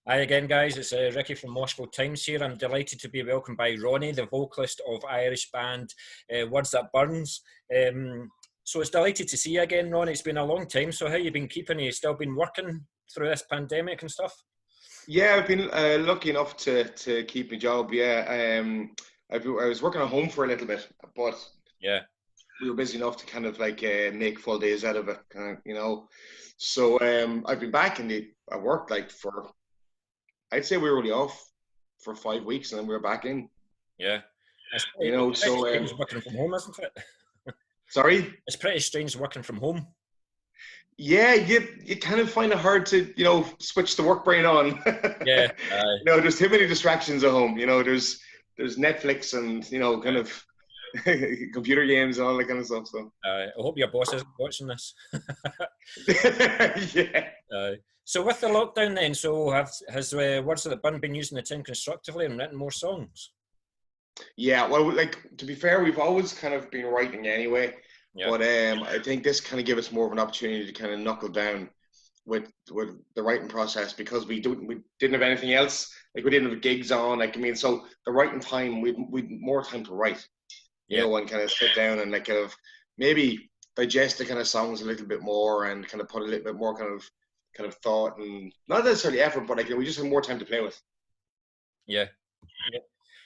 Hi again, guys. It's Ricky from Moshvile Times here. I'm delighted to be welcomed by Roni, the vocalist of Irish band Words That Burns. So it's delighted to see you again, Roni. It's been a long time. So how you been keeping? You still been working through this pandemic and stuff? Yeah, I've been lucky enough to keep my job. Yeah, I was working at home for a little bit, but Yeah. we were busy enough to kind of like make full days out of it, So I've been back I worked like for, I'd say we were only off for 5 weeks, and then we were back in. Yeah. It's You pretty, know, it's pretty so strange working from home, isn't it? sorry. It's pretty strange working from home. Yeah, you kind of find it hard to switch the work brain on. Yeah. There's too many distractions at home. There's Netflix and kind of computer games and all that kind of stuff. So I hope your boss isn't watching this. yeah. So with the lockdown then, so has Words That Burn been using the time constructively and written more songs? Yeah, well, like, to be fair, we've always kind of been writing anyway, Yeah. but I think this kind of gave us more of an opportunity to kind of knuckle down with the writing process, because we didn't have anything else. Like, we didn't have gigs on. Like, I mean, so the writing time, we'd more time to write, Yeah. and kind of sit down and like kind of maybe digest the kind of songs a little bit more, and kind of put a little bit more kind of thought, and not necessarily effort, but like we just have more time to play with. Yeah. Yeah.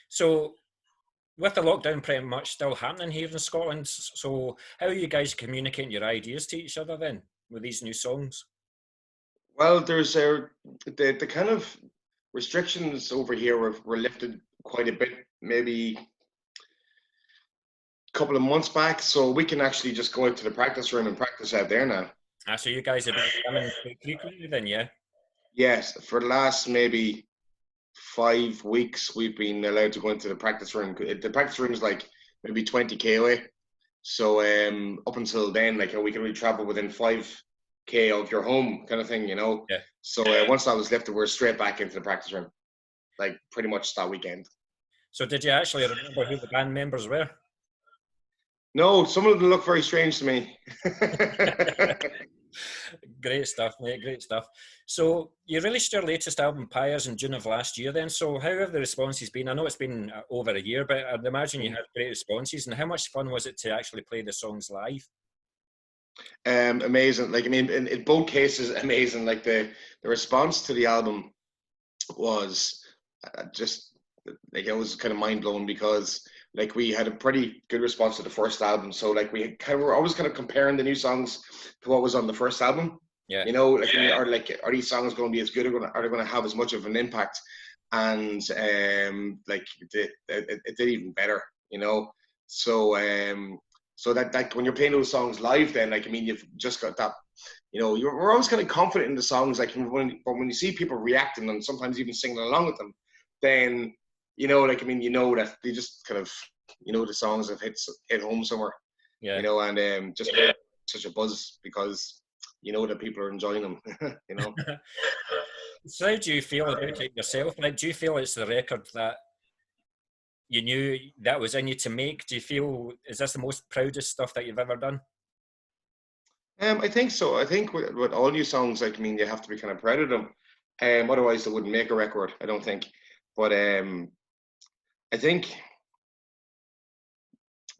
So with the lockdown pretty much still happening here in Scotland, so how are you guys communicating your ideas to each other then with these new songs? Well, there's the kind of restrictions over here were lifted quite a bit, maybe a couple of months back, so we can actually just go out to the practice room and practice out there now. So you guys have been coming quite frequently then, yeah? Yes, for the last maybe 5 weeks, we've been allowed to go into the practice room. The practice room is like maybe 20k away. So up until then, like, we can really travel within 5k of your home, kind of thing. Yeah. So once that was lifted, we're straight back into the practice room, like pretty much that weekend. So did you actually remember who the band members were? No, some of them look very strange to me. Great stuff, mate. Great stuff. So you released your latest album, Pyres, in June of last year then. So how have the responses been? I know it's been over a year, but I'd imagine you had great responses. And how much fun was it to actually play the songs live? Amazing. Like, I mean, in both cases, amazing. Like, the response to the album was just like, it was kind of mind blowing, because like we had a pretty good response to the first album. So like we kind of were always kind of comparing the new songs to what was on the first album. Yeah. Like, are these songs going to be as good, or are they going to have as much of an impact? And like it did even better. So that when you're playing those songs live, then, like, I mean, you've just got that. We're always kind of confident in the songs, like, but when you see people reacting and sometimes even singing along with them, then like, I mean, that they just kind of, the songs have hit home somewhere. Yeah. And just such a buzz, because that people are enjoying them. So how do you feel about it yourself? Like, do you feel it's the record that you knew that was in you to make? Do you feel, is this the most proudest stuff that you've ever done? I think so. I think with all new songs, like, I mean, you have to be kind of proud of them. Otherwise they wouldn't make a record, I don't think. But I think,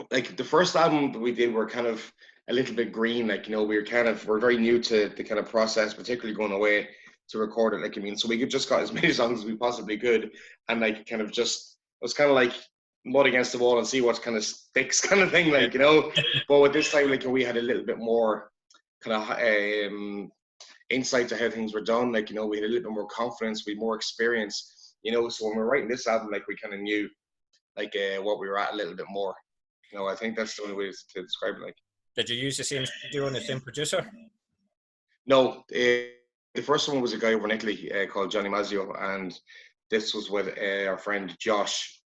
like, the first album that we did, were kind of a little bit green. Like, we're very new to the kind of process, particularly going away to record it. Like, I mean, so we could just got as many songs as we possibly could, and like, kind of just, it was kind of like mud against the wall and see what kind of sticks, kind of thing, like, But with this time, like, we had a little bit more kind of insight to how things were done. Like, we had a little bit more confidence, we had more experience. So when we were writing this album, like, we kind of knew, like, what we were at a little bit more. I think that's the only way to describe it. Like, Did you use the same studio and the same producer? no, the first one was a guy over in Italy called Johnny Mazzio, and this was with our friend Josh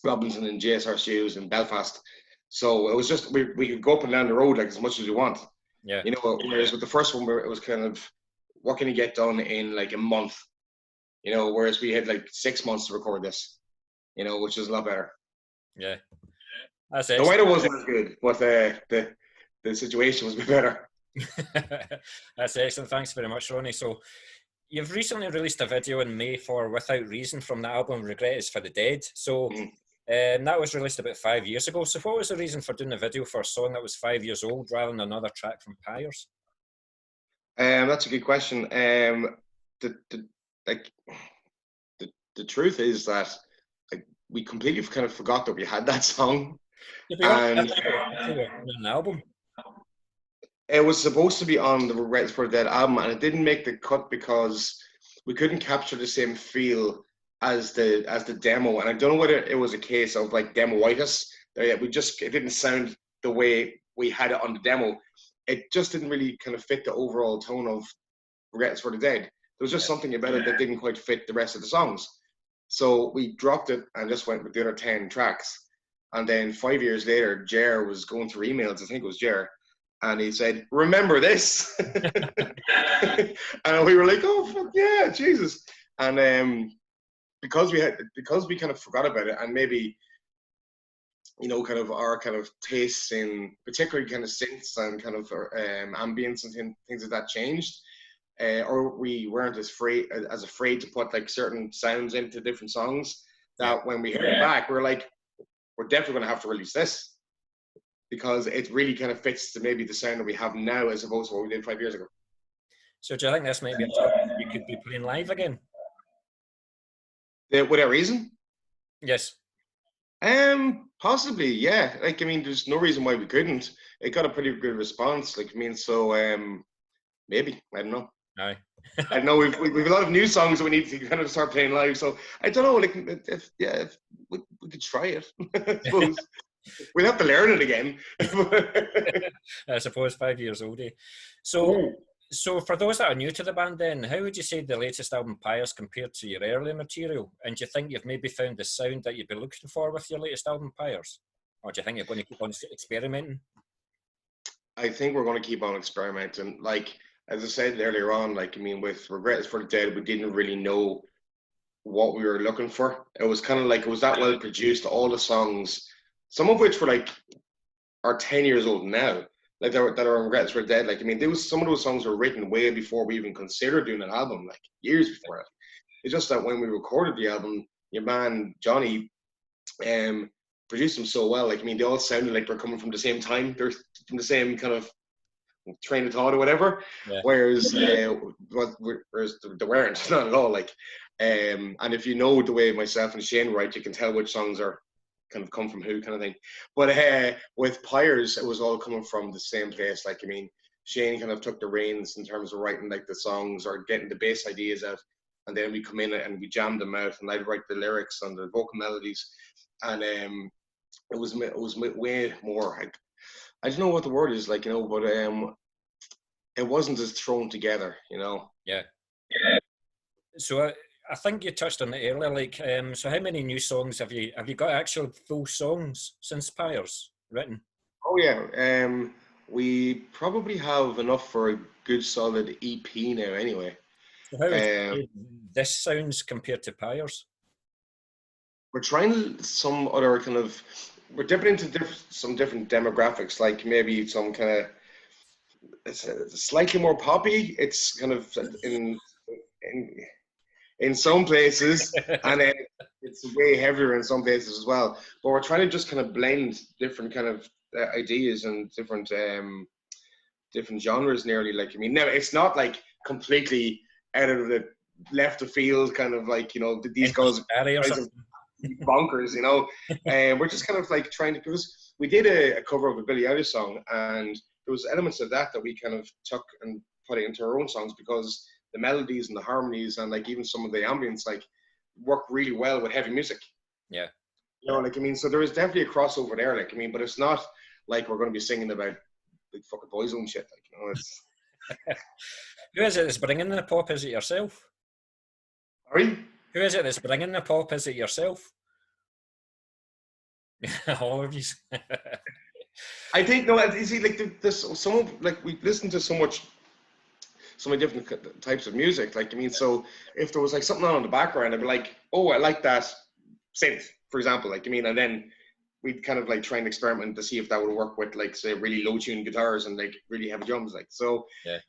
Robinson in JSR Studios in Belfast. So it was just, we could go up and down the road like as much as we want. Yeah. Whereas with the first one, it was kind of, what can you get done in like a month? Whereas we had like 6 months to record this, which is a lot better. Yeah. That's the weather wasn't as good, but the situation was a bit better. That's excellent. Thanks very much, Ronnie. So you've recently released a video in May for Without Reason from the album Regret Is for the Dead. So that was released about 5 years ago. So what was the reason for doing a video for a song that was 5 years old rather than another track from Pyres? That's a good question. The like the truth is that like we completely kind of forgot that we had that song, and an album. It was supposed to be on the Regrets for Dead album, and it didn't make the cut because we couldn't capture the same feel as the demo. And I don't know whether it was a case of like demoitis. It didn't sound the way we had it on the demo. It just didn't really kind of fit the overall tone of Regrets for the Dead. There was just something about it that didn't quite fit the rest of the songs. So we dropped it and just went with the other 10 tracks. And then 5 years later, Jer was going through emails, I think it was Jer, and he said, "Remember this?" And we were like, "Oh, fuck yeah, Jesus!" And because we kind of forgot about it, and maybe kind of our kind of tastes in particularly kind of synths and kind of ambience and things like that changed, or we weren't as afraid to put like certain sounds into different songs that when we heard it back, we were like, "We're definitely going to have to release this." Because it really kind of fits to maybe the sound that we have now as opposed to what we did 5 years ago. So do you think this might be a track you could be playing live again? Without reason? Yes. Possibly, yeah. Like, I mean, there's no reason why we couldn't. It got a pretty good response. Like, I mean, so maybe, I don't know. Aye. I don't know. We've a lot of new songs that we need to kind of start playing live. So I don't know. Like, if we could try it. I suppose. We'll have to learn it again. I suppose 5 years old. So for those that are new to the band then, how would you say the latest album Pyres compared to your earlier material? And do you think you've maybe found the sound that you'd be looking for with your latest album Pyres? Or do you think you're going to keep on experimenting? I think we're going to keep on experimenting. Like, as I said earlier on, like, I mean, with Regrets for the Dead, we didn't really know what we were looking for. It was kind of like, it was that well produced, all the songs, some of which were like are 10 years old now, like that are Regrets for Dead. Like, I mean, some of those songs were written way before we even considered doing an album, like years before it. It's just that when we recorded the album, your man Johnny produced them so well. Like, I mean, they all sounded like they're coming from the same time. They're from the same kind of train of thought or whatever. Yeah. Whereas they weren't, not at all. Like, and if you know the way myself and Shane write, you can tell which songs are kind of come from who, kind of thing. But with Pyres, it was all coming from the same place. Like, I mean, Shane kind of took the reins in terms of writing like the songs or getting the bass ideas out, and then we come in and we jammed them out, and I'd write the lyrics and the vocal melodies, and it was way more. I don't know what the word is, like, but it wasn't as thrown together, Yeah. So I think you touched on it earlier. Like, so how many new songs have you got? Actual full songs since Pyres written? Oh yeah, we probably have enough for a good solid EP now. Anyway, so how would this sounds compared to Pyres? We're trying some other kind of. We're dipping into some different demographics, like maybe some kind of. It's slightly more poppy. It's kind of in some places, and then it's way heavier in some places as well. But we're trying to just kind of blend different kind of ideas and different genres nearly. Like, I mean, now it's not like completely out of the left of field, kind of like, these guys are bonkers, we're just kind of like trying to, because we did a cover of a Billie Eilish song, and there was elements of that we kind of took and put it into our own songs, because the melodies and the harmonies and like even some of the ambience like work really well with heavy music. Yeah. Like, I mean, so there is definitely a crossover there, like, I mean, but it's not like we're going to be singing about like fucking Boyzone shit, like, it's. Who is it that's bringing the pop? Is it yourself? Sorry? Who is it that's bringing the pop? Is it yourself? All of you. I think, no, you see, like, we listen to so many different types of music. Like, I mean, so if there was like something on in the background, I'd be like, oh, I like that synth, for example. Like, I mean, and then we'd kind of like try and experiment to see if that would work with like, say, really low tuned guitars and like really heavy drums. Like, so, yeah.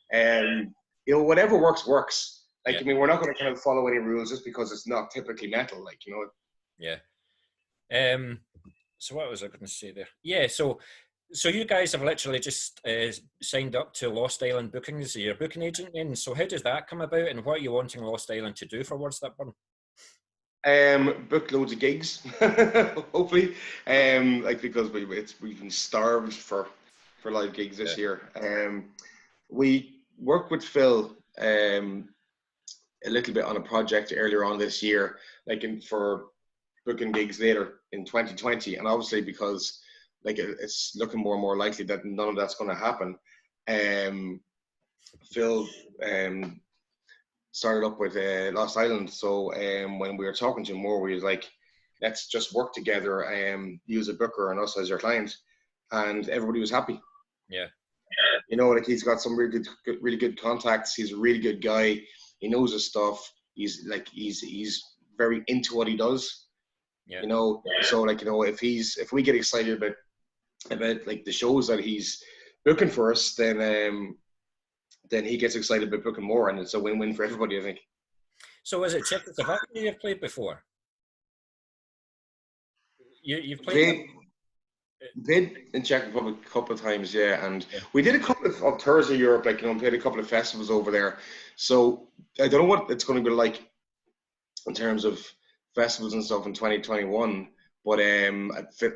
Whatever works. Like, Yeah. I mean, we're not going to kind of follow any rules just because it's not typically metal, like, you know. Yeah. So what was I going to say there? Yeah. So you guys have literally just signed up to Lost Island Bookings as your booking agent then. So how does that come about, and what are you wanting Lost Island to do for Words That Burn? Book loads of gigs, hopefully. Like, because we've been starved for live gigs this year. We worked with Phil a little bit on a project earlier on this year, like for booking gigs later in 2020, and obviously because like it's looking more and more likely that none of that's going to happen. Phil started up with Lost Island. So when we were talking to him more, we was like, let's just work together, use a booker and us as your client, and everybody was happy. Yeah. You know, like he's got some really good contacts. He's a really good guy. He knows his stuff. He's very into what he does. Yeah. You know, so like, you know, if we get excited about like the shows that he's booking for us, then he gets excited about booking more, and it's a win-win for everybody, I think. So is it Czechoslovakia you've played before? You've played? Did in Czech Republic a couple of times, yeah, and we did a couple of tours of Europe, like, you know, played a couple of festivals over there. So I don't know what it's going to be like in terms of festivals and stuff in 2021. But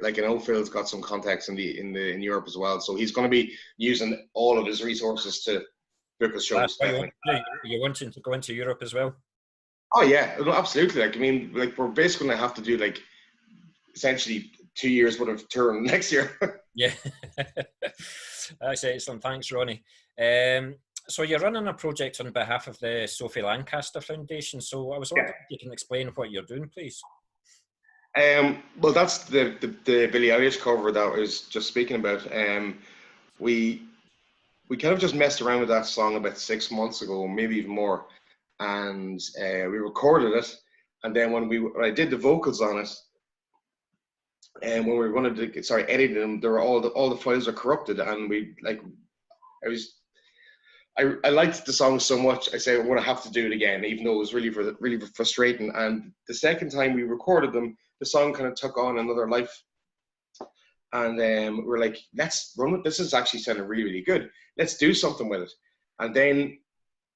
like, I know Phil's got some contacts in Europe as well, so he's going to be using all of his resources to book us shows. You're wanting to go into Europe as well? Oh yeah, no, absolutely. Like, I mean, like, we're basically going to have to do like essentially 2 years worth of touring next year. Yeah. That's excellent. Thanks, Ronnie. So you're running a project on behalf of the Sophie Lancaster Foundation. So I was wondering if you can explain what you're doing, please. Well, that's the Billie Eilish cover that I was just speaking about. We kind of just messed around with that song about 6 months ago, maybe even more, and we recorded it. And then when I did the vocals on it, and when we were going to edit them, there were all the files are corrupted, and I liked the song so much. I said I'm going to have to do it again, even though it was really frustrating. And the second time we recorded them, the song kind of took on another life. And we're like, let's run with this. Is actually sounding really good. Let's do something with it. And then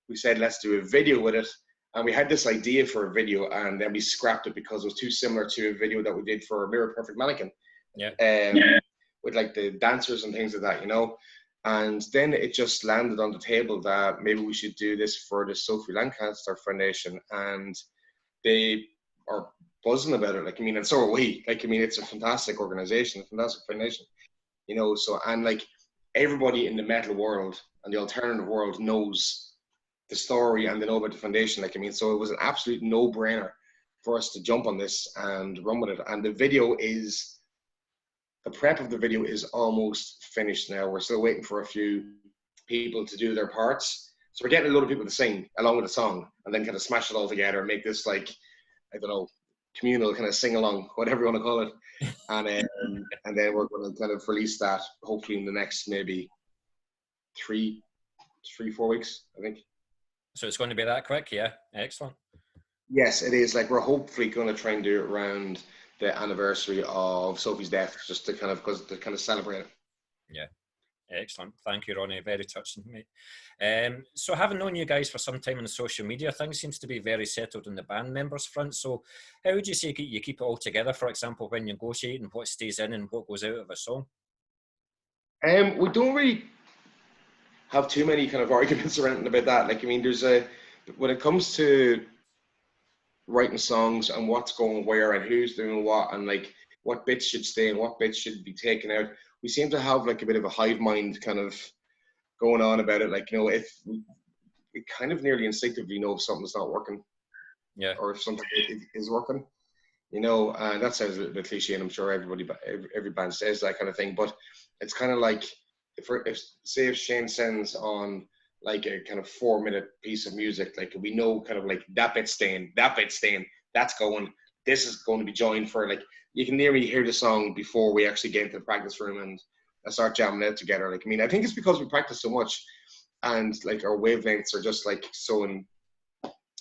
we said, let's do a video with it. And we had this idea for a video, and then we scrapped it because it was too similar to a video that we did for Mirror Perfect Mannequin. Yeah. With like the dancers and things like that, you know. And then it just landed on the table that maybe we should do this for the Sophie Lancaster Foundation, and they are buzzing about it. Like, I mean, and so are we. Like, I mean, it's a fantastic organization, a fantastic foundation, you know. So, and like, everybody in the metal world and the alternative world knows the story and they know about the foundation. Like, I mean, so it was an absolute no-brainer for us to jump on this and run with it. And the prep of the video is almost finished now. We're still waiting for a few people to do their parts. So we're getting a load of people to sing along with the song, and then kind of smash it all together and make this, like, I don't know, communal kind of sing along, whatever you want to call it. And then we're going to kind of release that hopefully in the next maybe 3-4 weeks, I think. So it's going to be that quick, yeah? Excellent. Yes, it is. Like, we're hopefully going to try and do it around the anniversary of Sophie's death, just to kind of celebrate it. Yeah, excellent. Thank you, Ronnie. Very touching, mate. So having known you guys for some time on social media, things seems to be very settled in the band members front. So how would you say you keep it all together, for example, when negotiating what stays in and what goes out of a song? We don't really have too many kind of arguments around about that. Like, I mean, when it comes to writing songs and what's going where and who's doing what, and like what bits should stay and what bits should be taken out, we seem to have like a bit of a hive mind kind of going on about it. Like, you know, if we kind of nearly instinctively know if something's not working, yeah, or if something is working, you know. And that sounds a little bit cliche, and I'm sure every band says that kind of thing, but it's kind of like if Shane sends on like a kind of 4-minute piece of music, like, we know kind of like that bit's staying, that's going, this is going to be joined for, like, you can nearly hear the song before we actually get into the practice room and start jamming it together. Like, I mean, I think it's because we practice so much and like our wavelengths are just like so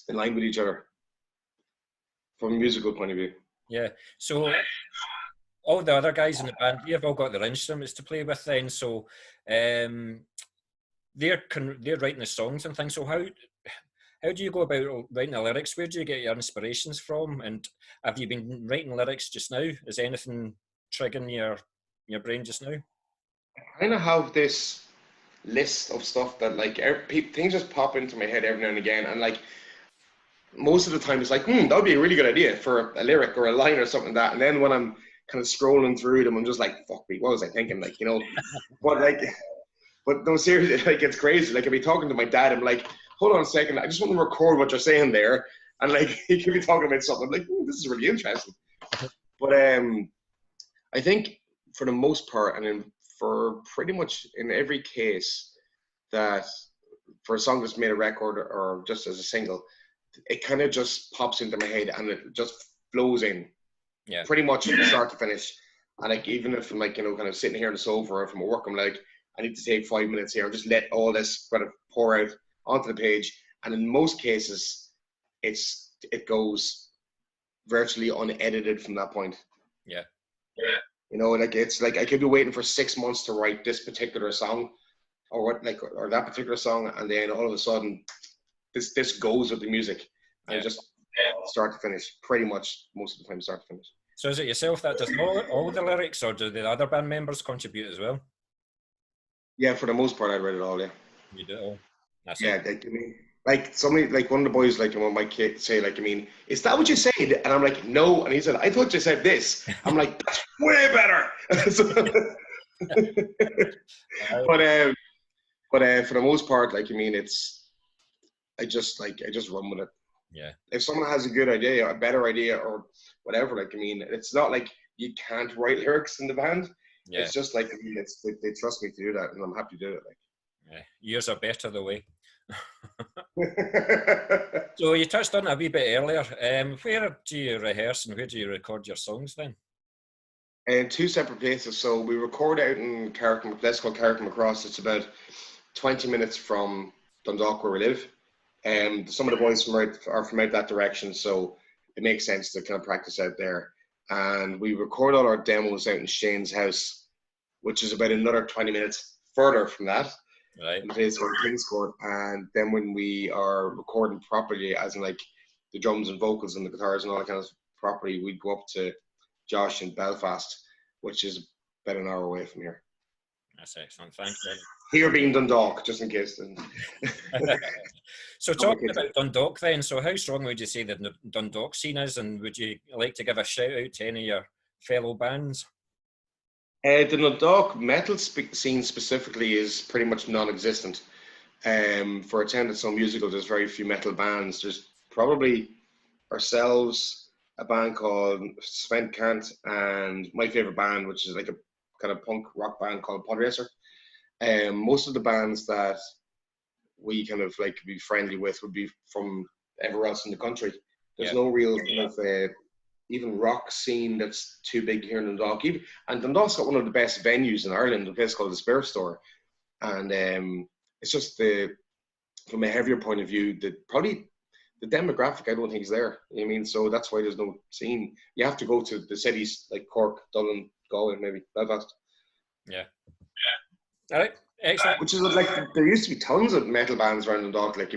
in line with each other from a musical point of view. Yeah. So all the other guys in the band, they've all got their instruments to play with then. So they're writing the songs and things. So how do you go about writing the lyrics? Where do you get your inspirations from? And have you been writing lyrics just now? Is anything triggering your brain just now? I kind of have this list of stuff that like things just pop into my head every now and again, and like most of the time it's like, that would be a really good idea for a lyric or a line or something like that. And then when I'm kind of scrolling through them, I'm just like, fuck me, what was I thinking? Like, but no, seriously, like it's crazy. Like I'd be talking to my dad, I'm like, hold on a second, I just want to record what you're saying there. And like he could be talking about something. I'm like, this is really interesting. But I think for the most part, and for pretty much in every case, that for a song that's made a record or just as a single, it kind of just pops into my head and it just flows in. Yeah. Pretty much from start to finish. And like even if I'm like, kind of sitting here on the sofa or from work, I'm like, I need to take 5 minutes here and just let all this kind of pour out onto the page. And in most cases, it goes virtually unedited from that point. Yeah. Like it's like I could be waiting for 6 months to write this particular song or that particular song, and then all of a sudden this goes with the music and just start to finish, pretty much most of the time start to finish. So is it yourself that does all the lyrics, or do the other band members contribute as well? Yeah, for the most part, I write it all. Yeah. You do it all. That's yeah, it. like somebody, like one of the boys, like might say, like, is that what you said? And I'm like, no. And he said, I thought you said this. I'm like, that's way better. But for the most part, like, I just run with it. Yeah. If someone has a good idea, a better idea, or whatever, like, it's not like you can't write lyrics in the band. Yeah. It's just like, they trust me to do that, and I'm happy to do it. Like, yeah, yours are better the way. So you touched on it a wee bit earlier. Where do you rehearse and where do you record your songs then? In two separate places. So we record out in Carrick, a place called Carrick Macross. It's about 20 minutes from Dundalk, where we live. Some of the boys are from out that direction, so it makes sense to kind of practice out there. And we record all our demos out in Shane's house, which is about another 20 minutes further from that. Right. In a place called Kingscourt. And then when we are recording properly, as in like the drums and vocals and the guitars and all that kind of properly, we'd go up to Josh in Belfast, which is about an hour away from here. That's excellent. Thanks. Here being Dundalk, just in case. So talking about Dundalk then, so how strong would you say the Dundalk scene is, and would you like to give a shout out to any of your fellow bands? The Dundalk metal scene specifically is pretty much non-existent. For a town that's so musical, there's very few metal bands. There's probably ourselves, a band called Sven Kant, and my favorite band, which is like a kind of punk rock band called Podracer. Most of the bands that we kind of like be friendly with would be from everywhere else in the country. There's no real kind of even rock scene that's too big here in Dundalk. And Dundalk's got one of the best venues in Ireland, a place called the Spirit Store. And it's just from a heavier point of view, probably the demographic I don't think is there. So that's why there's no scene. You have to go to the cities like Cork, Dublin, Galway, maybe Belfast. Yeah. All right. Excellent. Which is like, there used to be tons of metal bands around Dundalk, like,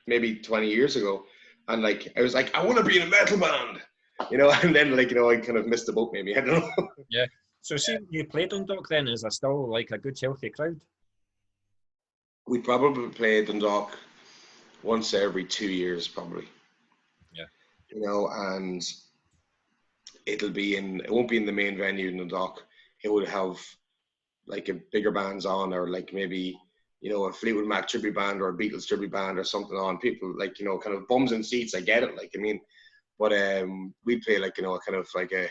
maybe 20 years ago. And like, I was like, I want to be in a metal band. And then like, I kind of missed the boat maybe. I don't know. Yeah. So see, you play Dundalk then, is there still like a good healthy crowd? We probably play Dundalk once every 2 years, probably. Yeah. And it won't be in the main venue in Dundalk. It would have like a bigger bands on, or like maybe, a Fleetwood Mac tribute band or a Beatles tribute band or something on. People like, kind of bums in seats. I get it. Like, but we play like, kind of like a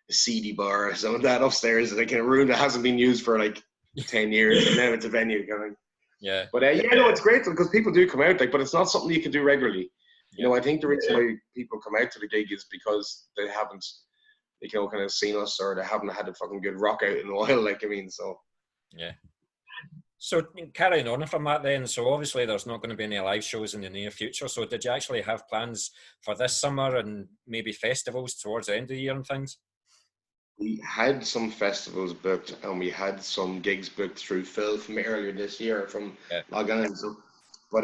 CD bar or something like that upstairs, like in a room that hasn't been used for like 10 years, and now it's a venue kind of. Yeah. But it's great because people do come out, like, but it's not something you can do regularly. I think the reason why people come out to the gig is because they haven't, kind of seen us, or they haven't had a fucking good rock out in a while. Like, so. Yeah. So carrying on from that then, so obviously there's not going to be any live shows in the near future. So did you actually have plans for this summer and maybe festivals towards the end of the year and things? We had some festivals booked and we had some gigs booked through Phil from earlier this year from Yeah, Logan. So, but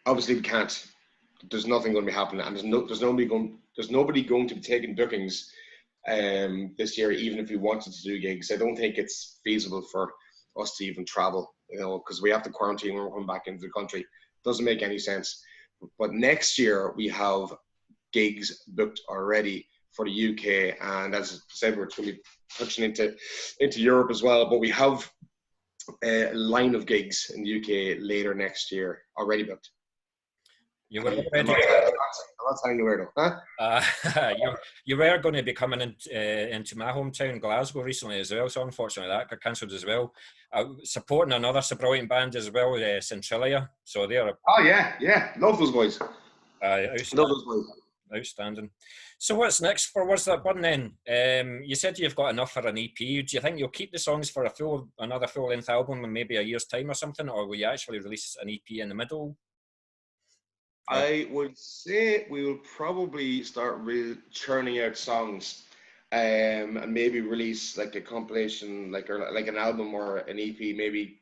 obviously we can't. There's nothing going to be happening, and there's nobody going to be taking bookings this year, even if we wanted to do gigs. I don't think it's feasible for us to even travel, because we have to quarantine when we're coming back into the country. Doesn't make any sense. But next year we have gigs booked already for the UK, and as I said, we're going to be touching into Europe as well. But we have a line of gigs in the UK later next year already booked. you were I'm already. not telling you where though, huh? You were going to be coming into my hometown, Glasgow, recently as well. So unfortunately, that got cancelled as well. Supporting another brilliant band as well, Centralia. So they're Oh yeah, love those boys. Love those boys. Outstanding. So what's next for What's That Burn then? You said you've got enough for an EP. Do you think you'll keep the songs for another full-length album in maybe a year's time or something, or will you actually release an EP in the middle? I would say we will probably start churning out songs, and maybe release like a compilation, like an album or an EP, maybe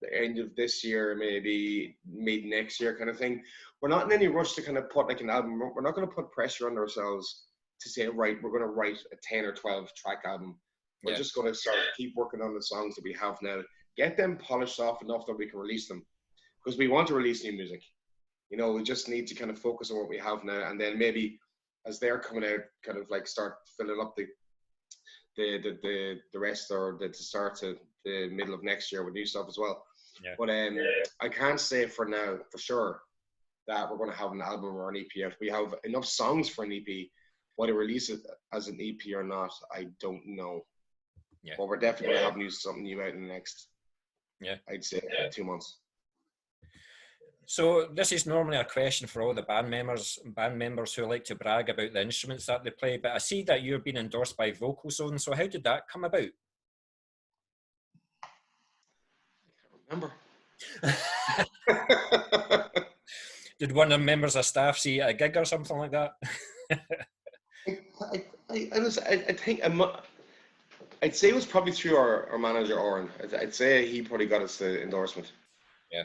the end of this year, maybe mid next year, kind of thing. We're not in any rush to kind of put like an album. We're not going to put pressure on ourselves to say, right, we're going to write a 10 or 12 track album. We're just going to keep working on the songs that we have now, get them polished off enough that we can release them, because we want to release new music. We just need to kind of focus on what we have now, and then maybe as they're coming out, kind of like start filling up the rest, or the start to the middle of next year with new stuff as well. Yeah. But I can't say for now for sure that we're going to have an album or an EP out. We have enough songs for an EP. Whether we release it as an EP or not, I don't know. Yeah. But we're definitely going to have something new out in the next, I'd say 2 months. So this is normally a question for all the band members who like to brag about the instruments that they play, but I see that you're being endorsed by Vocal Zone. So how did that come about? I can't remember. Did one of the members of staff see a gig or something like that? I think I'd say it was probably through our manager Oren. I'd say he probably got us the endorsement. Yeah.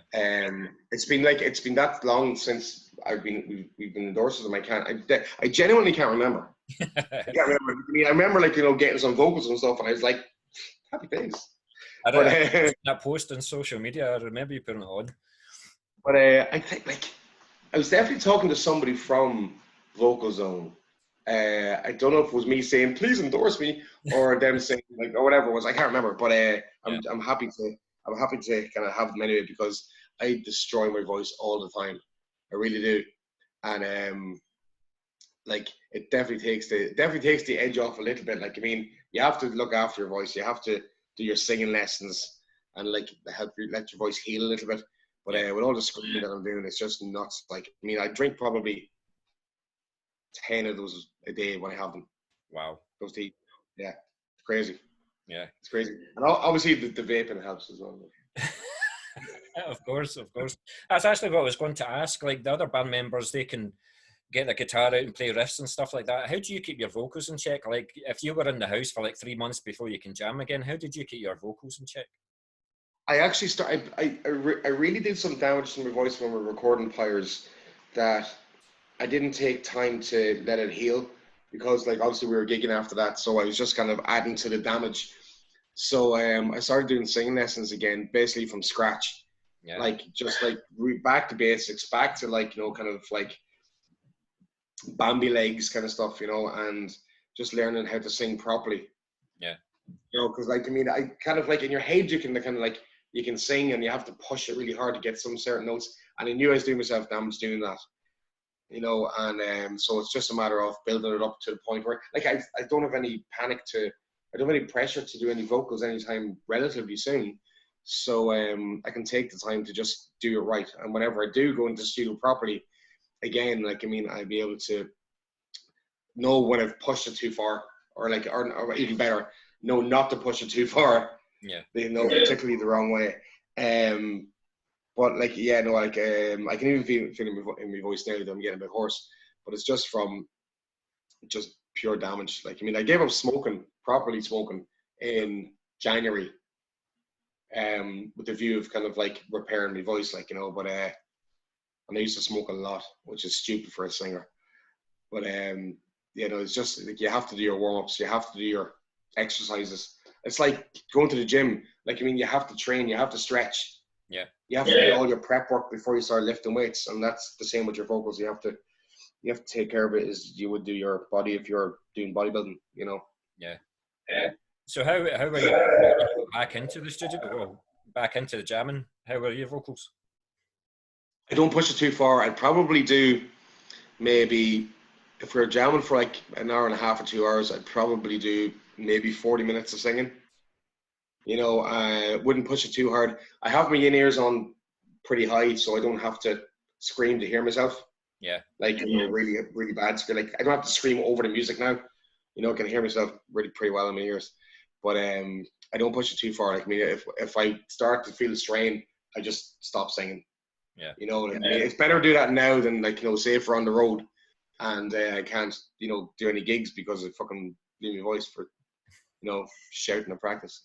It's been that long since we've been endorsed them. I genuinely can't remember. I can't remember. I remember getting some vocals and stuff, and I was like, happy days. I that post on social media. I remember you putting it on. But I think I was definitely talking to somebody from Vocal Zone. I don't know if it was me saying please endorse me, or them saying or whatever it was. I can't remember. But I'm happy to kind of have them anyway, because I destroy my voice all the time. I really do, and it definitely takes the edge off a little bit. You have to look after your voice. You have to do your singing lessons and let your voice heal a little bit. But with all the screaming that I'm doing, it's just nuts. I drink probably 10 of those a day when I have them. Wow. Those teeth. Yeah. It's crazy. Yeah. It's crazy. And obviously the vaping helps as well. Of course. That's actually what I was going to ask. Like the other band members, they can get the guitar out and play riffs and stuff like that. How do you keep your vocals in check? Like if you were in the house for 3 months before you can jam again, how did you keep your vocals in check? I actually started. I really did some damage to my voice when we were recording Pyres, that I didn't take time to let it heal, because obviously we were gigging after that, so I was just kind of adding to the damage. So I started doing singing lessons again, basically from scratch. Yeah. Back to basics, back to kind of Bambi legs kind of stuff, and just learning how to sing properly. Yeah. Because I kind of in your head you can kind of you can sing, and you have to push it really hard to get some certain notes. And I knew I was doing myself damage doing that, and so it's just a matter of building it up to the point where I don't have any I don't have any pressure to do any vocals anytime relatively soon. So I can take the time to just do it right. And whenever I do go into the studio properly, again, I'll be able to know when I've pushed it too far, or even better, know not to push it too far. Yeah. You know, particularly the wrong way. But like, yeah, no, like, I can even feel in my voice now that I'm getting a bit hoarse, but it's just from just pure damage. Like, I mean, I gave up smoking, properly smoking, in January, with the view of kind of like repairing my voice, like, you know, but and I used to smoke a lot, which is stupid for a singer. But you know, it's just like you have to do your warm ups, you have to do your exercises. It's like going to the gym. Like, I mean, you have to train, you have to stretch, Yeah. you have to do all your prep work before you start lifting weights, and that's the same with your vocals. You have to take care of it as you would do your body if you're doing bodybuilding. You know. Yeah. So how were you back into the studio? Well, back into the jamming? How were your vocals? I don't push it too far. I'd probably do maybe, if we're jamming for like an hour and a half or 2 hours, I'd probably do maybe 40 minutes of singing. You know, I wouldn't push it too hard. I have my in-ears on pretty high, so I don't have to scream to hear myself. Yeah. Like, you know, really, really bad. So like, I don't have to scream over the music now. You know, I can hear myself really pretty well in my ears. But I don't push it too far. Like, I mean, if I start to feel a strain, I just stop singing. Yeah. You know, like, I mean, it's better to do that now than, like, you know, say if we're on the road and I can't, you know, do any gigs because I fucking leave my voice for, you know, shouting at practice.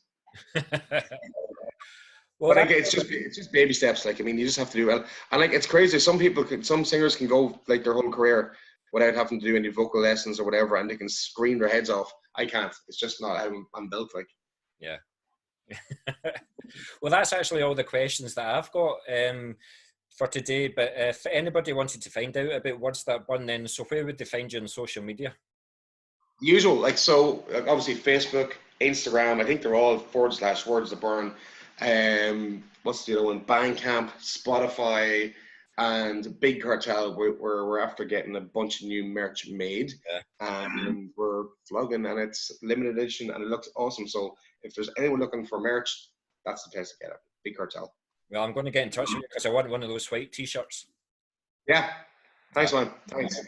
Well, but like, it's just baby steps. Like, I mean, you just have to do well. And like, it's crazy. Some singers can go like their whole career without having to do any vocal lessons or whatever, and they can scream their heads off. I can't. It's just not how I'm built. Like, yeah. Well, that's actually all the questions that I've got for today. But if anybody wanted to find out about Words That Burn, then so where would they find you on social media? usual, like, so like, obviously Facebook, Instagram. I think they're all /Words That Burn. What's the other one? Bandcamp, Spotify, and Big Cartel. We're after getting a bunch of new merch made, and we're vlogging, and it's limited edition, and it looks awesome. So if there's anyone looking for merch, that's the place to get it. Big Cartel. Well, I'm going to get in touch with you because I want one of those white t-shirts. Yeah. Thanks, man. Thanks.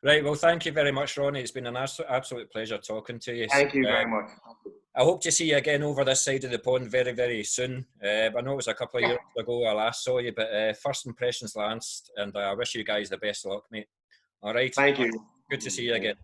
Right. Well, thank you very much, Ronnie. It's been an absolute pleasure talking to you. Thank you very much. I hope to see you again over this side of the pond very, very soon. I know it was a couple of years ago I last saw you, but first impressions last, and I wish you guys the best of luck, mate. All right. Thank you. Good to see you again.